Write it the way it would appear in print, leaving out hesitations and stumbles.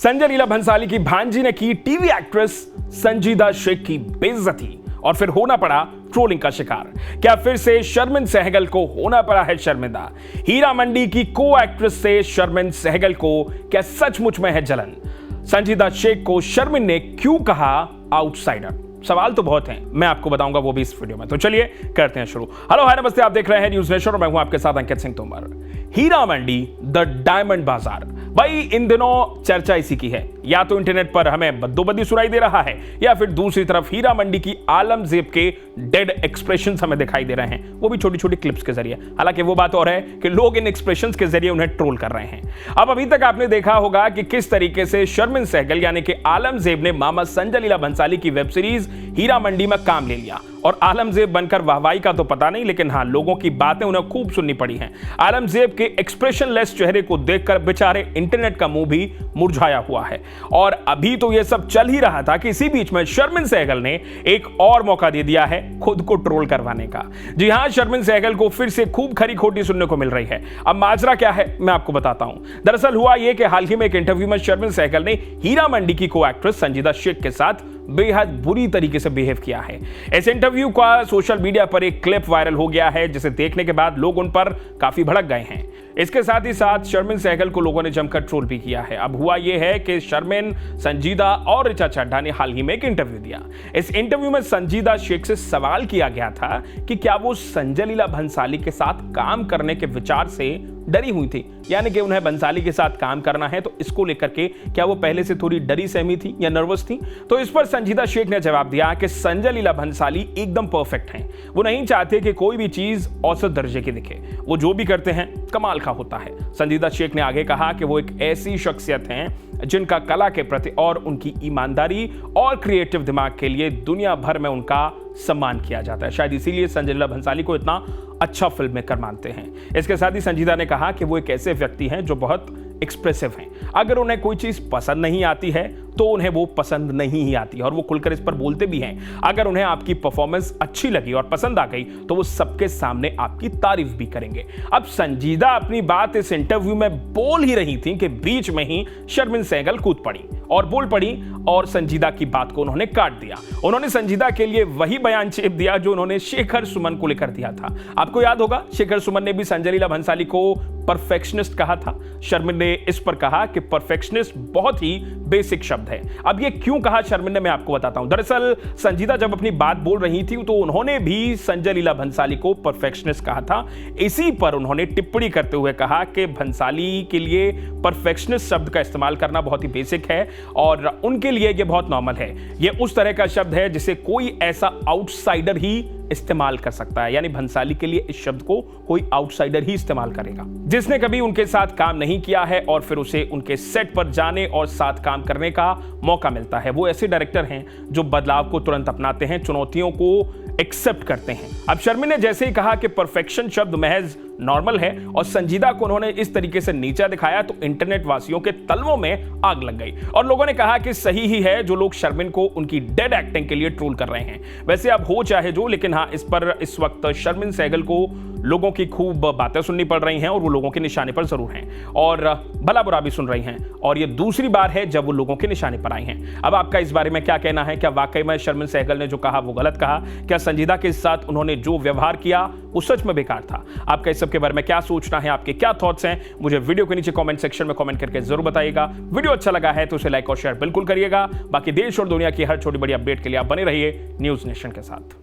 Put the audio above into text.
संजय लीला भंसाली की भांजी ने की टीवी एक्ट्रेस संजीदा शेख की बेइज्जती और फिर होना पड़ा ट्रोलिंग का शिकार। क्या फिर से शर्मिन सहगल को होना पड़ा है शर्मिंदा? हीरा मंडी की को एक्ट्रेस से शर्मिन सहगल को क्या सचमुच में है जलन? संजीदा शेख को शर्मिन ने क्यों कहा आउटसाइडर? सवाल तो बहुत हैं, मैं आपको बताऊंगा वो भी इस वीडियो में। तो चलिए करते हैं शुरू। हेलो हाय नमस्ते, आप देख रहे हैं न्यूज नेशन और मैं हूं आपके साथ अंकित सिंह तोमर। हीरा मंडी द डायमंड बाजार, भाई इन दिनों चर्चा इसी की है। या तो इंटरनेट पर हमें बद्दोबद्दी सुनाई दे रहा है या फिर दूसरी तरफ हीरा मंडी की आलमजेब के डेड एक्सप्रेशंस हमें दिखाई दे रहे हैं, वो भी छोटी छोटी क्लिप्स के जरिए। हालांकि वो बात और है कि लोग इन एक्सप्रेशंस के जरिए उन्हें ट्रोल कर रहे हैं। अब अभी तक आपने देखा होगा कि किस तरीके से शर्मिन सहगल यानी कि आलमजेब ने मामा संजय लीला भंसाली की वेब सीरीज हीरा मंडी में काम ले लिया। और आलमजेब बनकर वाहवाही का तो पता नहीं, लेकिन हाँ, लोगों की बातें उन्हें खूब सुननी पड़ी हैं। आलमजेब के एक्सप्रेशनलेस चेहरे को देखकर बेचारे इंटरनेट का मुंह भी मुरझाया हुआ है। और अभी तो यह सब चल ही रहा था कि इसी बीच में शर्मिन सहगल ने एक और मौका दे दिया है खुद को ट्रोल करवाने का। जी हाँ, शर्मिन सहगल को फिर से खूब खरी खोटी सुनने को मिल रही है। अब माजरा क्या है मैं आपको बताता हूं। दरअसल हुआ यह कि हाल ही में एक इंटरव्यू में शर्मिन सहगल ने हीरा मंडी की को एक्ट्रेस संजीदा शेख के साथ बेहद बुरी तरीके से बिहेव किया है। इस इंटरव्यू का सोशल मीडिया पर एक क्लिप वायरल हो गया है, जिसे देखने के बाद लोग उन पर काफी भड़क गए हैं। इसके साथ ही साथ शर्मिन सहगल को लोगों ने जमकर ट्रोल भी किया है। अब हुआ यह है कि शर्मिन, संजीदा और ऋचा चड्ढा ने हाल ही में एक इंटरव्यू दिया। इस इंटरव्यू में संजीदा शेख से सवाल किया गया था कि क्या वो संजय लीला भंसाली के साथ काम करने के विचार से डरी हुई थी, यानी कि उन्हें भंसाली के साथ काम करना है, तो इसको लेकर के क्या वो पहले से थोड़ी डरी सहमी थी या नर्वस थी? तो इस पर संजीदा शेख ने जवाब दिया कि संजय लीला भंसाली एकदम परफेक्ट हैं। वो नहीं चाहते कि कोई भी चीज औसत दर्जे की दिखे, वो जो भी करते हैं कमाल का होता है। संजीदा शेख ने आगे कहा कि वो एक ऐसी शख्सियत हैं जिनका कला के प्रति और उनकी ईमानदारी और क्रिएटिव दिमाग के लिए दुनिया भर में उनका सम्मान किया जाता है। शायद इसीलिए संजय लीला भंसाली को इतना अच्छा फिल्म मेकर मानते हैं। इसके साथ ही संजीदा ने कहा कि वो एक ऐसे व्यक्ति हैं जो बहुत एक्सप्रेसिव हैं। अगर उन्हें कोई चीज पसंद नहीं आती है तो उन्हें वो पसंद नहीं ही आती, और वो खुलकर इस पर बोलते भी हैं। अगर उन्हें आपकी परफॉर्मेंस अच्छी लगी और पसंद आ गई तो वो सबके सामने आपकी तारीफ भी करेंगे। अब संजीदा अपनी बात इस इंटरव्यू में बोल ही रही थी कि बीच में ही शर्मिन सहगल कूद पड़ी और बोल पड़ी और संजीदा की बात को उन्होंने काट दिया। उन्होंने संजीदा के लिए वही बयान चेप दिया जो उन्होंने शेखर सुमन को लेकर दिया था। आपको याद होगा, शेखर सुमन ने भी संजय लीला भंसाली को परफेक्शनिस्ट कहा था। शर्मिन ने इस पर कहा कि परफेक्शनिस्ट बहुत ही बेसिक शब्द है। अब ये क्यों कहा शर्मिन ने, मैं आपको बताता हूं। दरअसल संजीदा जब अपनी बात बोल रही थी तो उन्होंने भी संजय लीला भंसाली को परफेक्शनिस्ट कहा था। इसी पर उन्होंने टिप्पणी करते हुए कहा कि भंसाली के लिए परफेक्शनिस्ट शब्द का इस्तेमाल करना बहुत ही बेसिक है और उनके लिए ये बहुत नॉर्मल है। ये उस तरह का शब्द है जिसे कोई ऐसा आउटसाइडर ही इस्तेमाल कर सकता है, यानी भंसाली के लिए इस शब्द को कोई आउटसाइडर ही इस्तेमाल करेगा जिसने कभी उनके साथ काम नहीं किया है और फिर उसे उनके सेट पर जाने और साथ काम करने का मौका मिलता है। वो ऐसे डायरेक्टर हैं जो बदलाव को तुरंत अपनाते हैं, चुनौतियों को एक्सेप्ट करते हैं। अब शर्मिन ने जैसे ही कहा कि परफेक्शन शब्द महज नॉर्मल है और संजीदा को उन्होंने इस तरीके से नीचा दिखाया तो इंटरनेट वासियों के तलवों में आग लग गई और लोगों ने कहा कि सही ही है जो लोग शर्मिन को उनकी डेड एक्टिंग के लिए ट्रोल कर रहे हैं। वैसे अब हो चाहे जो, लेकिन हाँ, इस पर इस वक्त शर्मिन सहगल को लोगों की खूब बातें सुननी पड़ रही हैं और वो लोगों के निशाने पर जरूर हैं और भला बुरा भी सुन रही हैं, और ये दूसरी बार है जब वो लोगों के निशाने पर आई हैं। अब आपका इस बारे में क्या कहना है? क्या वाकई में शर्मिन सहगल ने जो कहा वो गलत कहा? क्या संजीदा के साथ उन्होंने जो व्यवहार किया वो सच में बेकार था? आपका इस सब के बारे में क्या सोचना है, आपके क्या थॉट्स हैं, मुझे वीडियो के नीचे कमेंट सेक्शन में कमेंट करके जरूर बताइएगा। वीडियो अच्छा लगा है तो उसे लाइक और शेयर बिल्कुल करिएगा। बाकी देश और दुनिया की हर छोटी बड़ी अपडेट के लिए आप बने रहिए न्यूज नेशन के साथ।